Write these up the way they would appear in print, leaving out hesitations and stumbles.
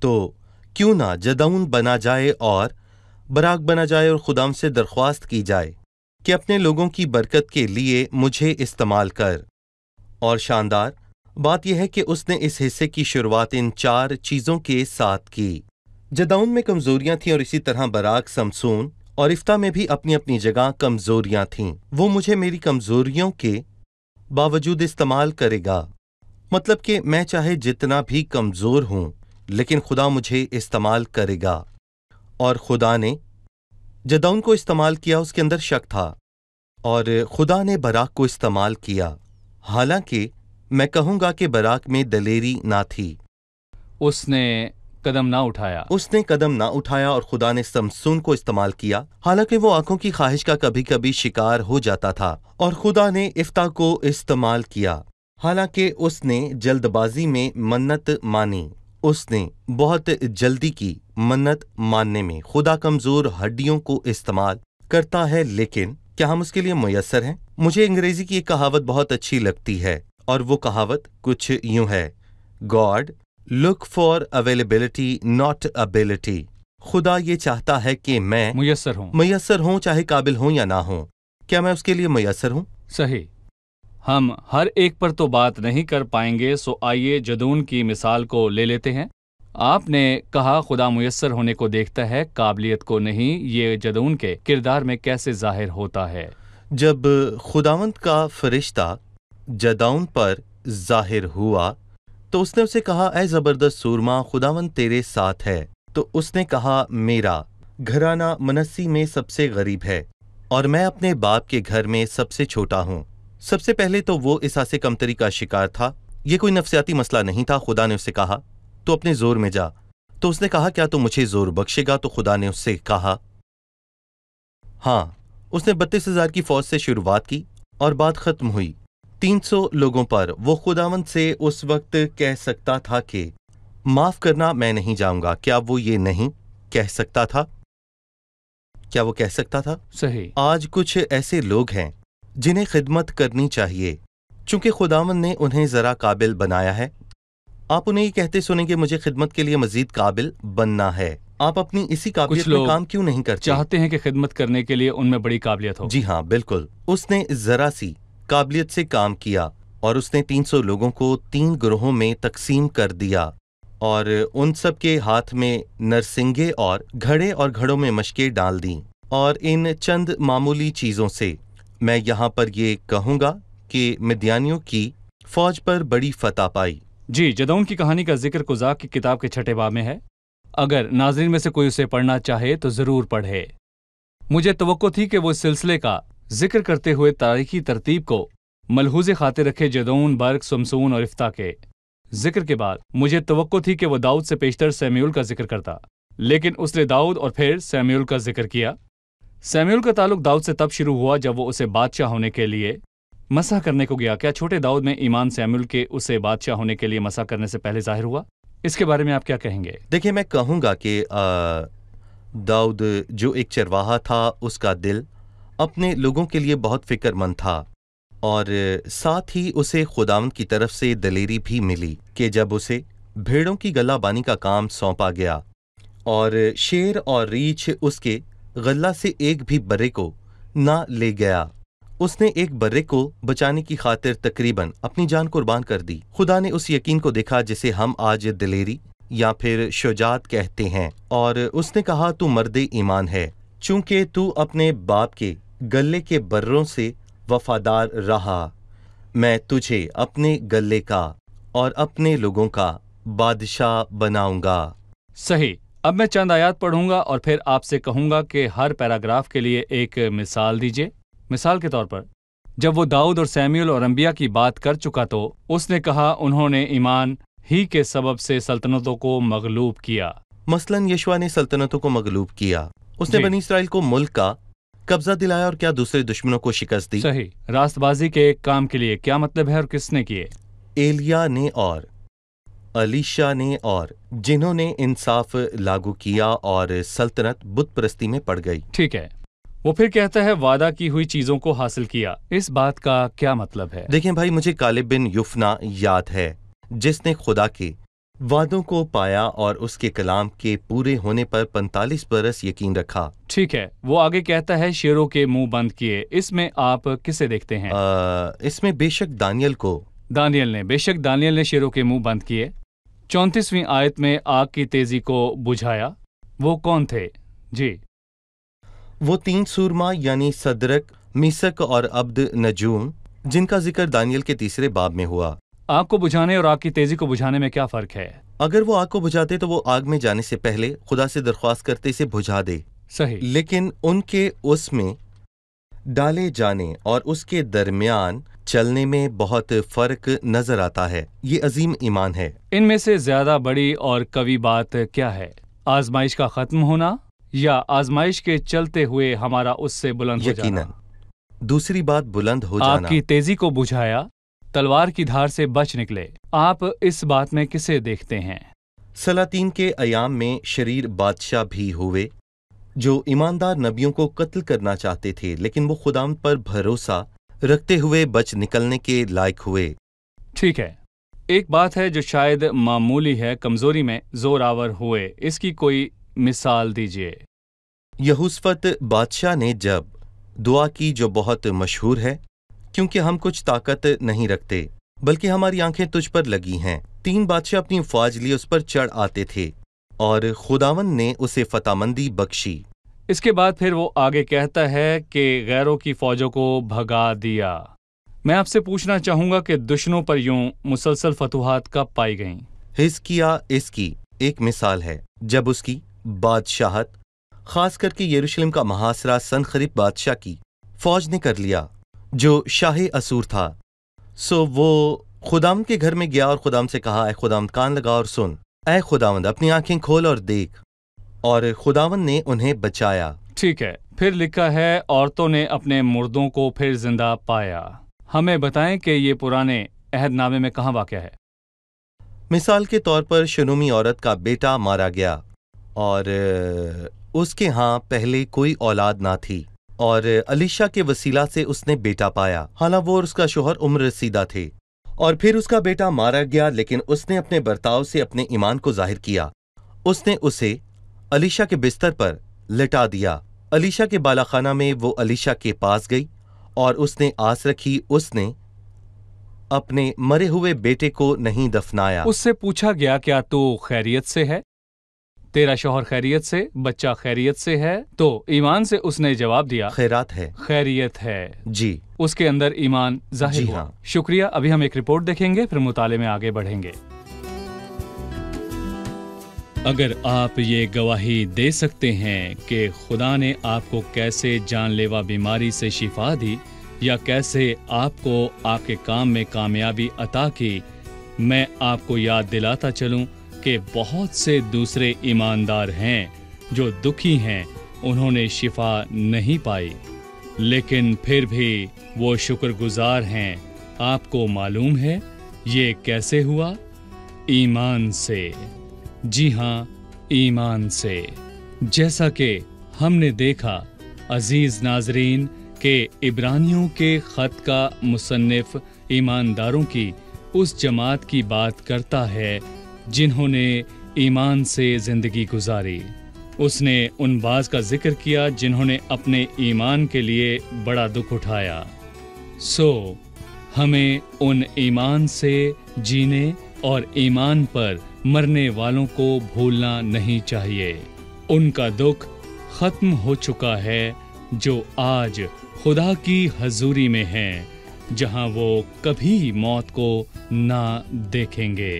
تو کیوں نہ جدعون بنا جائے اور براق بنا جائے اور خدا سے درخواست کی جائے کہ اپنے لوگوں کی برکت کے لیے مجھے استعمال کر۔ اور شاندار بات یہ ہے کہ اس نے اس حصے کی شروعات ان 4 چیزوں کے ساتھ کی۔ جدعون میں کمزوریاں تھیں اور اسی طرح براق، سمسون اور افتح میں بھی اپنی اپنی جگہ کمزوریاں تھیں۔ وہ مجھے میری کمزوریوں کے باوجود استعمال کرے گا، مطلب کہ میں چاہے جتنا بھی کمزور ہوں لیکن خدا مجھے استعمال کرے گا۔ اور خدا نے جدعون کو استعمال کیا، اس کے اندر شک تھا، اور خدا نے براق کو استعمال کیا، حالانکہ میں کہوں گا کہ براق میں دلیری نہ تھی۔ اس نے قدم نہ اٹھایا اور خدا نے سمسون کو استعمال کیا، حالانکہ وہ آنکھوں کی خواہش کا کبھی کبھی شکار ہو جاتا تھا۔ اور خدا نے افتح کو استعمال کیا، حالانکہ اس نے جلد بازی میں منت مانی۔ اس نے بہت جلدی کی منت ماننے میں۔ خدا کمزور ہڈیوں کو استعمال کرتا ہے، لیکن کیا ہم اس کے لیے میسر ہیں؟ مجھے انگریزی کی ایک کہاوت بہت اچھی لگتی ہے، اور وہ کہاوت کچھ یوں ہے: God look for availability not ability. خدا یہ چاہتا ہے کہ میں میسر ہوں، چاہے قابل ہوں یا نہ ہوں۔ کیا میں اس کے لیے میسر ہوں؟ صحیح۔ ہم ہر ایک پر تو بات نہیں کر پائیں گے، سو آئیے جدعون کی مثال کو لے لیتے ہیں۔ آپ نے کہا خدا میسر ہونے کو دیکھتا ہے، قابلیت کو نہیں۔ یہ جدعون کے کردار میں کیسے ظاہر ہوتا ہے؟ جب خداوند کا فرشتہ جدعون پر ظاہر ہوا تو اس نے اسے کہا: اے زبردست سورما، خداوند تیرے ساتھ ہے۔ تو اس نے کہا: میرا گھرانہ منسی میں سب سے غریب ہے، اور میں اپنے باپ کے گھر میں سب سے چھوٹا ہوں۔ سب سے پہلے تو وہ احساس کمتری کا شکار تھا۔ یہ کوئی نفسیاتی مسئلہ نہیں تھا۔ خدا نے اسے کہا: تو اپنے زور میں جا۔ تو اس نے کہا: کیا تو مجھے زور بخشے گا؟ تو خدا نے اس سے کہا ہاں۔ اس نے 32,000 کی فوج سے شروعات کی اور بات ختم ہوئی 300 لوگوں پر۔ وہ خداوند سے اس وقت کہہ سکتا تھا کہ معاف کرنا، میں نہیں جاؤں گا۔ کیا وہ یہ نہیں کہہ سکتا تھا؟ کیا وہ کہہ سکتا تھا؟ صحیح۔ آج کچھ ایسے لوگ ہیں جنہیں خدمت کرنی چاہیے، چونکہ خداوند نے انہیں ذرا قابل بنایا ہے۔ آپ انہیں یہ کہتے سنیں کہ مجھے خدمت کے لیے مزید قابل بننا ہے۔ آپ اپنی اسی قابلیت میں کام کیوں نہیں کرتے؟ چاہتے ہیں کہ خدمت کرنے کے لیے ان میں بڑی قابلیت ہو۔ جی ہاں، بالکل۔ اس نے ذرا سی قابلیت سے کام کیا، اور اس نے 300 لوگوں کو 3 گروہوں میں تقسیم کر دیا، اور ان سب کے ہاتھ میں نرسنگے اور گھڑے اور گھڑوں میں مشقیں ڈال دیں۔ اور ان چند معمولی چیزوں سے میں یہاں پر یہ کہوں گا کہ مدیانیوں کی فوج پر بڑی فتح پائی۔ جی، جدعون کی کہانی کا ذکر قضاء کی کتاب کے 6 باب میں ہے۔ اگر ناظرین میں سے کوئی اسے پڑھنا چاہے تو ضرور پڑھے۔ مجھے توقع تھی کہ وہ اس سلسلے کا ذکر کرتے ہوئے تاریخی ترتیب کو ملحوظ خاطر رکھے۔ جدعون، برق، سمسون اور افتح کے ذکر کے بعد مجھے توقع تھی کہ وہ داؤد سے پیشتر سیمیول کا ذکر کرتا، لیکن اس نے داؤد اور پھر سیمیول کا ذکر کیا۔ سیمیول کا تعلق داؤد سے تب شروع ہوا جب وہ اسے بادشاہ ہونے کے لیے مسح کرنے کو گیا۔ کیا چھوٹے داؤد میں ایمان سیمیول کے اسے بادشاہ ہونے کے لیے مسح کرنے سے پہلے ظاہر ہوا؟ اس کے بارے میں آپ کیا کہیں گے؟ دیکھیں، میں کہوں گا کہ داؤد جو ایک چرواہا تھا، اس کا دل اپنے لوگوں کے لیے بہت فکر مند تھا، اور ساتھ ہی اسے خداوند کی طرف سے دلیری بھی ملی کہ جب اسے بھیڑوں کی گلہ بانی کا کام سونپا گیا، اور شیر اور ریچھ اس کے غلہ سے ایک بھی برے کو نہ لے گیا، اس نے ایک برے کو بچانے کی خاطر تقریباً اپنی جان قربان کر دی۔ خدا نے اس یقین کو دیکھا جسے ہم آج دلیری یا پھر شجاعت کہتے ہیں، اور اس نے کہا: تو مرد ایمان ہے، چونکہ تو اپنے باپ کے گلے کے بروں سے وفادار رہا، میں تجھے اپنے گلے کا اور اپنے لوگوں کا بادشاہ بناؤں گا۔ صحیح۔ اب میں چند آیات پڑھوں گا اور پھر آپ سے کہوں گا کہ ہر پیراگراف کے لیے ایک مثال دیجیے۔ مثال کے طور پر، جب وہ داؤد اور سیمیول اور انبیاء کی بات کر چکا تو اس نے کہا انہوں نے ایمان ہی کے سبب سے سلطنتوں کو مغلوب کیا۔ مثلاً یشوع نے سلطنتوں کو مغلوب کیا، اس نے بنی اسرائیل کو ملک کا قبضہ دلایا، اور کیا دوسرے دشمنوں کو شکست دی۔ صحیح۔ راست بازی کے ایک کام کے لیے کیا مطلب ہے اور کس نے کیے؟ ایلیا نے اور الیشا نے، اور جنہوں نے انصاف لاگو کیا، اور سلطنت بت پرستی میں پڑ گئی۔ ٹھیک ہے۔ وہ پھر کہتا ہے وعدہ کی ہوئی چیزوں کو حاصل کیا۔ اس بات کا کیا مطلب ہے؟ دیکھیں بھائی، مجھے کالب بن یفنا یاد ہے، جس نے خدا کے وعدوں کو پایا اور اس کے کلام کے پورے ہونے پر 45 برس یقین رکھا۔ ٹھیک ہے، وہ آگے کہتا ہے شیروں کے منہ بند کیے۔ اس میں آپ کسے دیکھتے ہیں؟ اس میں بے شک دانیل کو۔ دانیل نے، بے شک دانیل نے شیروں کے منہ بند کیے۔ 34ویں آیت میں آگ کی تیزی کو بجھایا، وہ کون تھے؟ جی، وہ 3 سورما یعنی صدرک، میسک اور عبد نجوم، جن کا ذکر دانیل کے 3 باب میں ہوا۔ آگ کو بجھانے اور آگ کی تیزی کو بجھانے میں کیا فرق ہے؟ اگر وہ آگ کو بجھاتے تو وہ آگ میں جانے سے پہلے خدا سے درخواست کرتے اسے بجھا دے، صحیح۔ لیکن ان کے اس میں ڈالے جانے اور اس کے درمیان چلنے میں بہت فرق نظر آتا ہے۔ یہ عظیم ایمان ہے۔ ان میں سے زیادہ بڑی اور قوی بات کیا ہے؟ آزمائش کا ختم ہونا یا آزمائش کے چلتے ہوئے ہمارا اس سے بلند ہو جانا؟ یقیناً دوسری بات بلند ہو آگ جانا۔ کی تیزی کو بجھایا، تلوار کی دھار سے بچ نکلے۔ آپ اس بات میں کسے دیکھتے ہیں؟ سلاطین کے ایام میں شریر بادشاہ بھی ہوئے جو ایماندار نبیوں کو قتل کرنا چاہتے تھے، لیکن وہ خداوند پر بھروسہ رکھتے ہوئے بچ نکلنے کے لائق ہوئے۔ ٹھیک ہے، ایک بات ہے جو شاید معمولی ہے، کمزوری میں زور آور ہوئے۔ اس کی کوئی مثال دیجیے۔ یہوشفت بادشاہ نے جب دعا کی جو بہت مشہور ہے، کیونکہ ہم کچھ طاقت نہیں رکھتے بلکہ ہماری آنکھیں تجھ پر لگی ہیں۔ 3 بادشاہ اپنی فوج لیے اس پر چڑھ آتے تھے اور خداوند نے اسے فتح مندی بخشی۔ اس کے بعد پھر وہ آگے کہتا ہے کہ غیروں کی فوجوں کو بھگا دیا۔ میں آپ سے پوچھنا چاہوں گا کہ دشمنوں پر یوں مسلسل فتوحات کب پائی گئیں؟ حزقیہ اس کی ایک مثال ہے، جب اس کی بادشاہت، خاص کر کے یروشلم کا محاصرہ سنخریب بادشاہ کی فوج نے کر لیا جو شاہ اسور تھا۔ سو وہ خداوند کے گھر میں گیا اور خداوند سے کہا، اے خداوند کان لگا اور سن، اے خداوند اپنی آنکھیں کھول اور دیکھ، اور خداوند نے انہیں بچایا۔ ٹھیک ہے، پھر لکھا ہے عورتوں نے اپنے مردوں کو پھر زندہ پایا۔ ہمیں بتائیں کہ یہ پرانے عہد نامے میں کہاں واقع ہے؟ مثال کے طور پر شنومی عورت کا بیٹا مارا گیا اور اس کے ہاں پہلے کوئی اولاد نہ تھی، اور الیشا کے وسیلہ سے اس نے بیٹا پایا، حالانکہ وہ اور اس کا شوہر عمر رسیدہ تھے، اور پھر اس کا بیٹا مارا گیا، لیکن اس نے اپنے برتاؤ سے اپنے ایمان کو ظاہر کیا۔ اس نے اسے الیشا کے بستر پر لٹا دیا۔ الیشا کے بالا خانہ میں وہ الیشا کے پاس گئی اور اس نے آس رکھی، اس نے اپنے مرے ہوئے بیٹے کو نہیں دفنایا۔ اس سے پوچھا گیا کیا تو خیریت سے ہے؟ تیرا شوہر خیریت سے، بچہ خیریت سے ہے؟ تو ایمان سے اس نے جواب دیا، خیرات ہے۔ خیریت ہے۔ جی، اس کے اندر ایمان ظاہر جی ہوا۔ ہاں۔ شکریہ۔ ابھی ہم ایک رپورٹ دیکھیں گے، پھر مطالعے میں آگے بڑھیں گے۔ اگر آپ یہ گواہی دے سکتے ہیں کہ خدا نے آپ کو کیسے جان لیوا بیماری سے شفا دی یا کیسے آپ کو آپ کے کام میں کامیابی عطا کی، میں آپ کو یاد دلاتا چلوں کہ بہت سے دوسرے ایماندار ہیں جو دکھی ہیں، انہوں نے شفا نہیں پائی، لیکن پھر بھی وہ شکر گزار ہیں۔ آپ کو معلوم ہے یہ کیسے ہوا؟ ایمان سے۔ جی ہاں، ایمان سے۔ جیسا کہ ہم نے دیکھا عزیز ناظرین کہ عبرانیوں کے خط کا مصنف ایمانداروں کی اس جماعت کی بات کرتا ہے جنہوں نے ایمان سے زندگی گزاری۔ اس نے ان بعض کا ذکر کیا جنہوں نے اپنے ایمان کے لیے بڑا دکھ اٹھایا۔ سو ہمیں ان ایمان سے جینے اور ایمان پر مرنے والوں کو بھولنا نہیں چاہیے۔ ان کا دکھ ختم ہو چکا ہے جو آج خدا کی حضوری میں ہیں، جہاں وہ کبھی موت کو نہ دیکھیں گے۔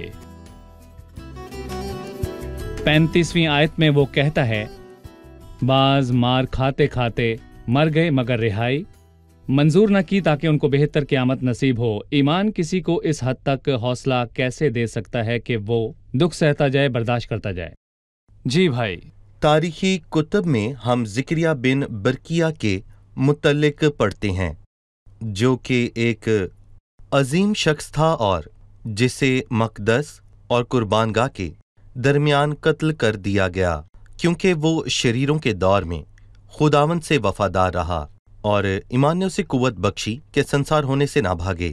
35ویں آیت میں وہ کہتا ہے، بعض مار کھاتے کھاتے مر گئے مگر رہائی منظور نہ کی تاکہ ان کو بہتر قیامت نصیب ہو۔ ایمان کسی کو اس حد تک حوصلہ کیسے دے سکتا ہے کہ وہ دکھ سہتا جائے، برداشت کرتا جائے؟ جی بھائی، تاریخی کتب میں ہم زکریا بن برکیہ کے متعلق پڑھتے ہیں، جو کہ ایک عظیم شخص تھا اور جسے مقدس اور قربان گاہ کے درمیان قتل کر دیا گیا، کیونکہ وہ شریروں کے دور میں خداوند سے وفادار رہا، اور ایمان نے اسے قوت بخشی کہ سنسار ہونے سے نہ بھاگے۔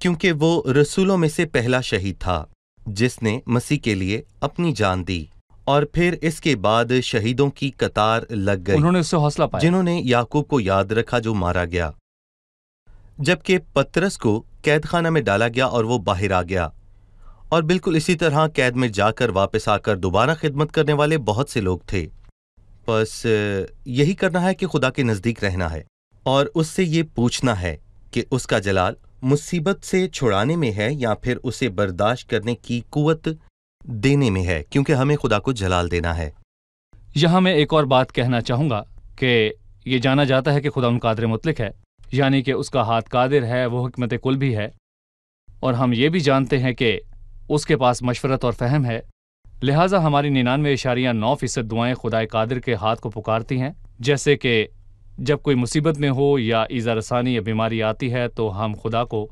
کیونکہ وہ رسولوں میں سے پہلا شہید تھا جس نے مسیح کے لیے اپنی جان دی، اور پھر اس کے بعد شہیدوں کی قطار لگ گئی، انہوں نے اس سے حوصلہ پایا، جنہوں نے یعقوب کو یاد رکھا جو مارا گیا، جبکہ پترس کو قید خانہ میں ڈالا گیا اور وہ باہر آ گیا، اور بالکل اسی طرح قید میں جا کر واپس آ کر دوبارہ خدمت کرنے والے بہت سے لوگ تھے۔ بس یہی کرنا ہے کہ خدا کے نزدیک رہنا ہے اور اس سے یہ پوچھنا ہے کہ اس کا جلال مصیبت سے چھڑانے میں ہے یا پھر اسے برداشت کرنے کی قوت دینے میں ہے، کیونکہ ہمیں خدا کو جلال دینا ہے۔ یہاں میں ایک اور بات کہنا چاہوں گا کہ یہ جانا جاتا ہے کہ خدا قادر مطلق ہے، یعنی کہ اس کا ہاتھ قادر ہے، وہ حکمت کل بھی ہے، اور ہم یہ بھی جانتے ہیں کہ اس کے پاس مشورت اور فہم ہے، لہٰذا ہماری 99.9% دعائیں خدا قادر کے ہاتھ کو پکارتی ہیں، جیسے کہ جب کوئی مصیبت میں ہو یا ایذا رسانی یا بیماری آتی ہے تو ہم خدا کو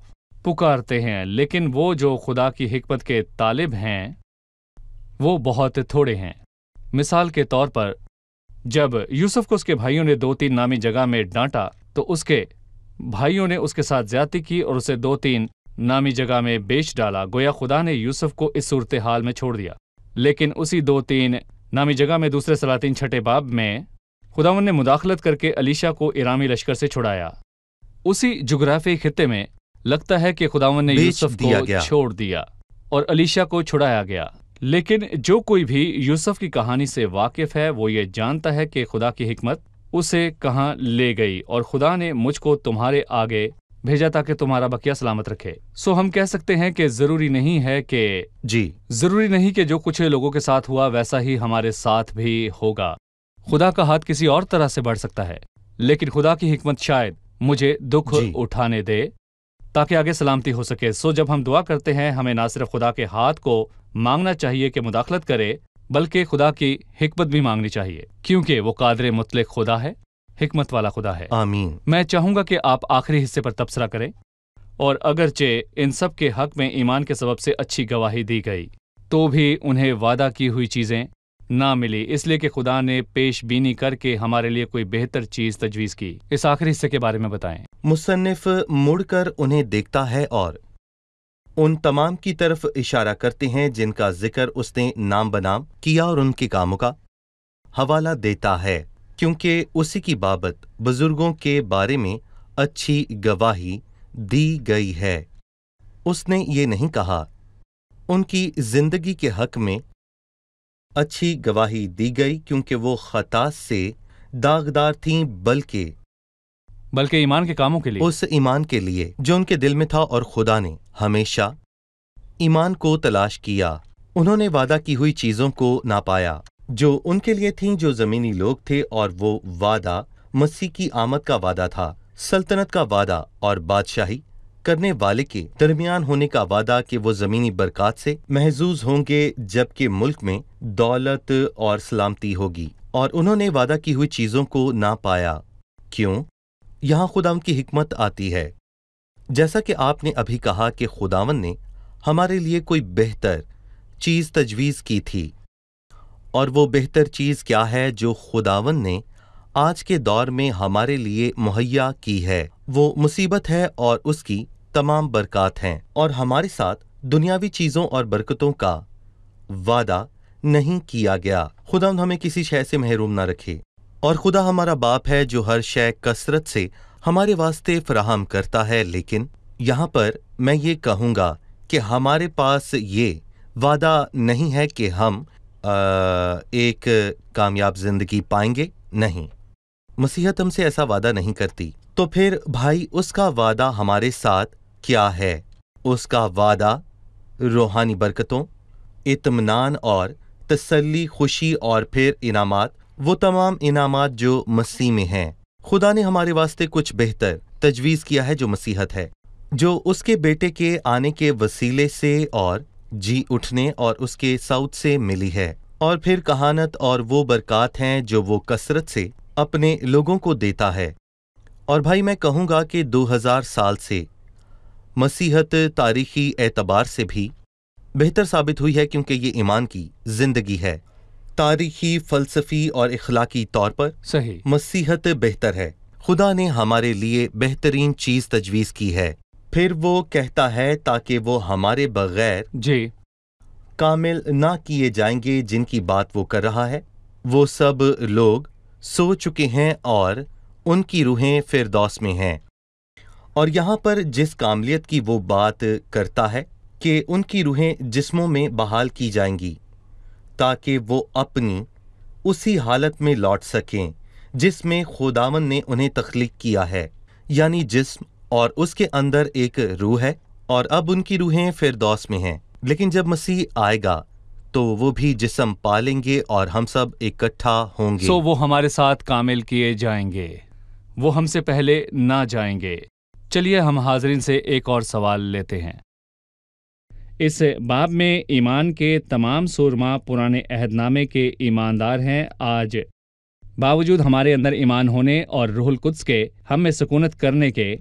پکارتے ہیں، لیکن وہ جو خدا کی حکمت کے طالب ہیں وہ بہت تھوڑے ہیں۔ مثال کے طور پر جب یوسف کو اس کے بھائیوں نے 2-3 نامی جگہ میں ڈانٹا تو اس کے بھائیوں نے اس کے ساتھ زیادتی کی اور اسے 2-3 نامی جگہ میں بیچ ڈالا، گویا خدا نے یوسف کو اس صورتحال میں چھوڑ دیا۔ لیکن اسی 2-3 نامی جگہ میں دوسرے سلاطین 6 باب میں خداوند نے مداخلت کر کے الیشا کو ارامی لشکر سے چھڑایا۔ اسی جغرافیائی خطے میں لگتا ہے کہ خداوند نے یوسف کو چھوڑ دیا اور الیشا کو چھڑایا گیا، لیکن جو کوئی بھی یوسف کی کہانی سے واقف ہے وہ یہ جانتا ہے کہ خدا کی حکمت اسے کہاں لے گئی، اور خدا نے مجھ کو تمہارے آگے بھیجا تاکہ تمہارا بقیہ سلامت رکھے۔ سو ہم کہہ سکتے ہیں کہ ضروری نہیں ہے کہ جو کچھ لوگوں کے ساتھ ہوا ویسا ہی ہمارے ساتھ بھی ہوگا۔ خدا کا ہاتھ کسی اور طرح سے بڑھ سکتا ہے، لیکن خدا کی حکمت شاید مجھے دکھ اٹھانے دے تاکہ آگے سلامتی ہو سکے۔ سو جب ہم دعا کرتے ہیں ہمیں نہ صرف خدا کے ہاتھ کو مانگنا چاہیے کہ مداخلت کرے، بلکہ خدا کی حکمت بھی مانگنی چاہیے، کیونکہ وہ قادر مطلق خدا ہے، حکمت والا خدا ہے۔ آمین۔ میں چاہوں گا کہ آپ آخری حصے پر تبصرہ کریں، اور اگرچہ ان سب کے حق میں ایمان کے سبب سے اچھی گواہی دی گئی تو بھی انہیں وعدہ کی ہوئی چیزیں نہ ملی، اس لیے کہ خدا نے پیش بینی کر کے ہمارے لیے کوئی بہتر چیز تجویز کی۔ اس آخری حصے کے بارے میں بتائیں۔ مصنف مڑ کر انہیں دیکھتا ہے اور ان تمام کی طرف اشارہ کرتے ہیں جن کا ذکر اس نے نام بنام کیا، اور ان کے کاموں کا حوالہ دیتا ہے، کیونکہ اسی کی بابت بزرگوں کے بارے میں اچھی گواہی دی گئی ہے۔ اس نے یہ نہیں کہا ان کی زندگی کے حق میں اچھی گواہی دی گئی کیونکہ وہ خطا سے داغدار تھیں، بلکہ ایمان کے کاموں کے لیے، اس ایمان کے لیے جو ان کے دل میں تھا، اور خدا نے ہمیشہ ایمان کو تلاش کیا۔ انہوں نے وعدہ کی ہوئی چیزوں کو نہ پایا جو ان کے لیے تھیں جو زمینی لوگ تھے، اور وہ وعدہ مسیح کی آمد کا وعدہ تھا، سلطنت کا وعدہ اور بادشاہی کرنے والے کے درمیان ہونے کا وعدہ کہ وہ زمینی برکات سے محظوظ ہوں گے جبکہ ملک میں دولت اور سلامتی ہوگی، اور انہوں نے وعدہ کی ہوئی چیزوں کو نہ پایا۔ کیوں؟ یہاں خداوند کی حکمت آتی ہے، جیسا کہ آپ نے ابھی کہا کہ خداوند نے ہمارے لیے کوئی بہتر چیز تجویز کی تھی، اور وہ بہتر چیز کیا ہے جو خداوند نے آج کے دور میں ہمارے لیے مہیا کی ہے؟ وہ مصیبت ہے اور اس کی تمام برکات ہیں، اور ہمارے ساتھ دنیاوی چیزوں اور برکتوں کا وعدہ نہیں کیا گیا۔ خداوند ہمیں کسی شے سے محروم نہ رکھے، اور خدا ہمارا باپ ہے جو ہر شے کثرت سے ہمارے واسطے فراہم کرتا ہے، لیکن یہاں پر میں یہ کہوں گا کہ ہمارے پاس یہ وعدہ نہیں ہے کہ ہم ایک کامیاب زندگی پائیں گے، نہیں، مسیحت ہم سے ایسا وعدہ نہیں کرتی۔ تو پھر بھائی اس کا وعدہ ہمارے ساتھ کیا ہے؟ اس کا وعدہ روحانی برکتوں، اطمینان اور تسلی، خوشی، اور پھر انعامات، وہ تمام انعامات جو مسیح میں ہیں۔ خدا نے ہمارے واسطے کچھ بہتر تجویز کیا ہے جو مسیحت ہے، جو اس کے بیٹے کے آنے کے وسیلے سے اور جی اٹھنے اور اس کے صوت سے ملی ہے، اور پھر کہانت اور وہ برکات ہیں جو وہ کثرت سے اپنے لوگوں کو دیتا ہے۔ اور بھائی میں کہوں گا کہ 2000 سال سے مسیحت تاریخی اعتبار سے بھی بہتر ثابت ہوئی ہے، کیونکہ یہ ایمان کی زندگی ہے۔ تاریخی، فلسفی اور اخلاقی طور پر مسیحت بہتر ہے۔ خدا نے ہمارے لیے بہترین چیز تجویز کی ہے۔ پھر وہ کہتا ہے تاکہ وہ ہمارے بغیر جی کامل نہ کیے جائیں گے جن کی بات وہ کر رہا ہے۔ وہ سب لوگ سو چکے ہیں اور ان کی روحیں فردوس میں ہیں۔ اور یہاں پر جس کاملیت کی وہ بات کرتا ہے کہ ان کی روحیں جسموں میں بحال کی جائیں گی تاکہ وہ اپنی اسی حالت میں لوٹ سکیں جس میں خداوند نے انہیں تخلیق کیا ہے، یعنی جسم، اور اس کے اندر ایک روح ہے، اور اب ان کی روحیں فردوس میں ہیں۔ لیکن جب مسیح آئے گا تو وہ بھی جسم پالیں گے اور ہم سب اکٹھا ہوں گے۔ وہ ہمارے ساتھ کامل کیے جائیں گے، وہ ہم سے پہلے نہ جائیں گے۔ چلیے ہم حاضرین سے ایک اور سوال لیتے ہیں۔ اس باب میں ایمان کے تمام سورما پرانے عہد نامے کے ایماندار ہیں۔ آج باوجود ہمارے اندر ایمان ہونے اور روح القدس کے ہم میں سکونت کرنے کے،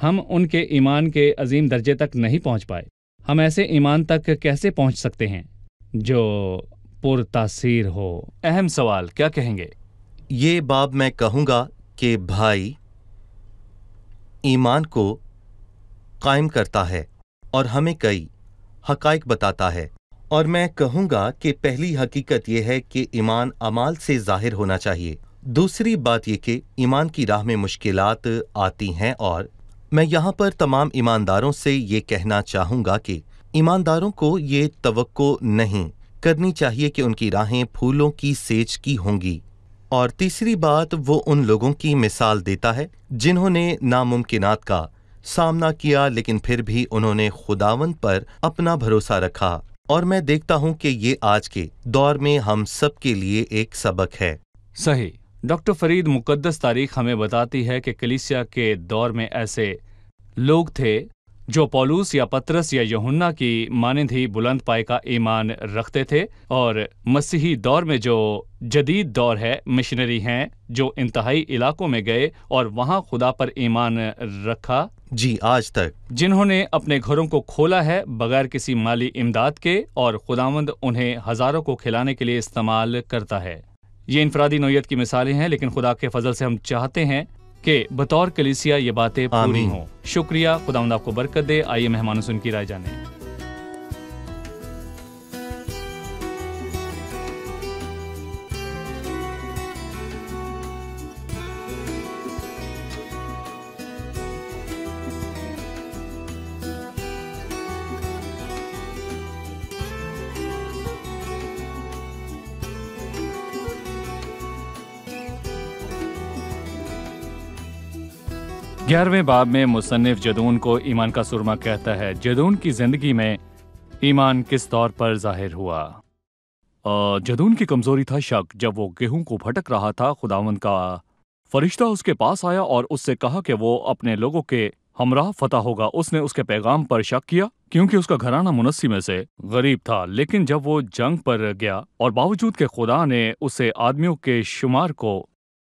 ہم ان کے ایمان کے عظیم درجے تک نہیں پہنچ پائے۔ ہم ایسے ایمان تک کیسے پہنچ سکتے ہیں جو پرتاثیر ہو؟ اہم سوال، کیا کہیں گے؟ یہ باب میں کہوں گا کہ بھائی ایمان کو قائم کرتا ہے اور ہمیں کئی حقائق بتاتا ہے، اور میں کہوں گا کہ پہلی حقیقت یہ ہے کہ ایمان اعمال سے ظاہر ہونا چاہیے۔ دوسری بات یہ کہ ایمان کی راہ میں مشکلات آتی ہیں، اور میں یہاں پر تمام ایمانداروں سے یہ کہنا چاہوں گا کہ ایمانداروں کو یہ توقع نہیں کرنی چاہیے کہ ان کی راہیں پھولوں کی سیج کی ہوں گی۔ اور تیسری بات، وہ ان لوگوں کی مثال دیتا ہے جنہوں نے ناممکنات کا سامنا کیا لیکن پھر بھی انہوں نے خداوند پر اپنا بھروسہ رکھا، اور میں دیکھتا ہوں کہ یہ آج کے دور میں ہم سب کے لیے ایک سبق ہے۔ صحیح۔ ڈاکٹر فرید، مقدس تاریخ ہمیں بتاتی ہے کہ کلیسیا کے دور میں ایسے لوگ تھے جو پولوس یا پطرس یا یوحنا کی مانند ہی بلند پائے کا ایمان رکھتے تھے، اور مسیحی دور میں جو جدید دور ہے، مشنری ہیں جو انتہائی علاقوں میں گئے اور وہاں خدا پر ایمان رکھا، جی آج تک جنہوں نے اپنے گھروں کو کھولا ہے بغیر کسی مالی امداد کے، اور خداوند انہیں ہزاروں کو کھلانے کے لیے استعمال کرتا ہے۔ یہ انفرادی نوعیت کی مثالیں ہیں، لیکن خدا کے فضل سے ہم چاہتے ہیں کہ بطور کلیسیا یہ باتیں پوری آمین۔ ہوں۔ شکریہ، خداوند آپ کو برکت دے۔ آئیے مہمانوں سے ان کی رائے جانیں۔ گیارہویں باب میں مصنف جدون کو ایمان کا سرما کہتا ہے۔ جدون کی زندگی میں ایمان کس طور پر ظاہر ہوا؟ جدون کی کمزوری تھا شک۔ جب وہ گیہوں کو پھٹک رہا تھا، خداوند کا فرشتہ اس کے پاس آیا اور اس سے کہا کہ وہ اپنے لوگوں کے ہمراہ فتح ہوگا۔ اس نے اس کے پیغام پر شک کیا کیونکہ اس کا گھرانہ منسی میں سے غریب تھا، لیکن جب وہ جنگ پر گیا اور باوجود کہ خدا نے اسے آدمیوں کے شمار کو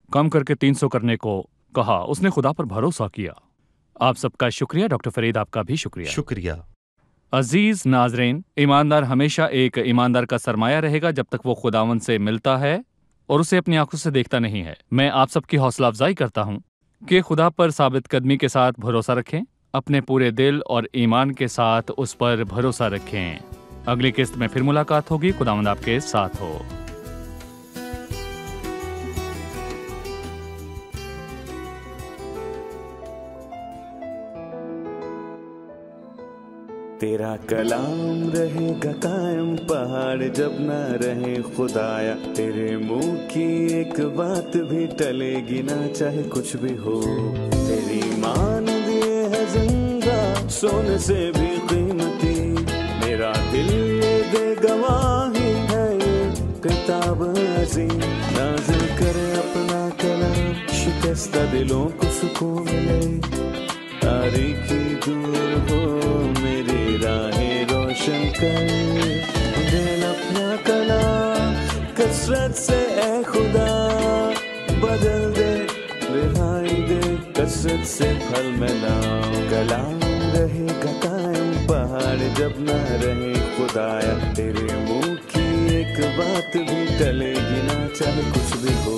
کم کر کے 300 کرنے کو کہا، اس نے خدا پر بھروسہ کیا۔ آپ سب کا شکریہ۔ ڈاکٹر فرید، آپ کا بھی شکریہ۔ شکریہ۔ عزیز ناظرین، ایماندار ہمیشہ ایک ایماندار کا سرمایہ رہے گا جب تک وہ خداوند سے ملتا ہے اور اسے اپنی آنکھوں سے دیکھتا نہیں ہے۔ میں آپ سب کی حوصلہ افزائی کرتا ہوں کہ خدا پر ثابت قدمی کے ساتھ بھروسہ رکھیں، اپنے پورے دل اور ایمان کے ساتھ اس پر بھروسہ رکھیں۔ اگلی قسط میں پھر ملاقات ہوگی۔ خداوند آپ کے ساتھ ہو۔ تیرا کلام رہے گا قائم، پہاڑ جب نہ رہے خدایا، تیرے منہ کی ایک بات بھی ٹلے گی نہ، چاہے کچھ بھی ہو۔ تیری مانند یہ ہے زندہ، سونے سے بھی قیمتی، میرا دل یہ دے گواہی ہے، یہ کتاب عظیم نازل کرے اپنا کلام، شکستہ دلوں کو سکون ملے، تاریکی دور ہو میری راہیں روشن کر، دل اپنا کلام کثرت سے اے خدا بدل دے، رہائی دے کثرت سے پھل ملاؤ۔ کلام رہے گا قائم، پہاڑ جب نہ رہے خدایا، تیرے منہ کی ایک بات بھی ٹلے گی نہ، چاہے کچھ بھی ہو۔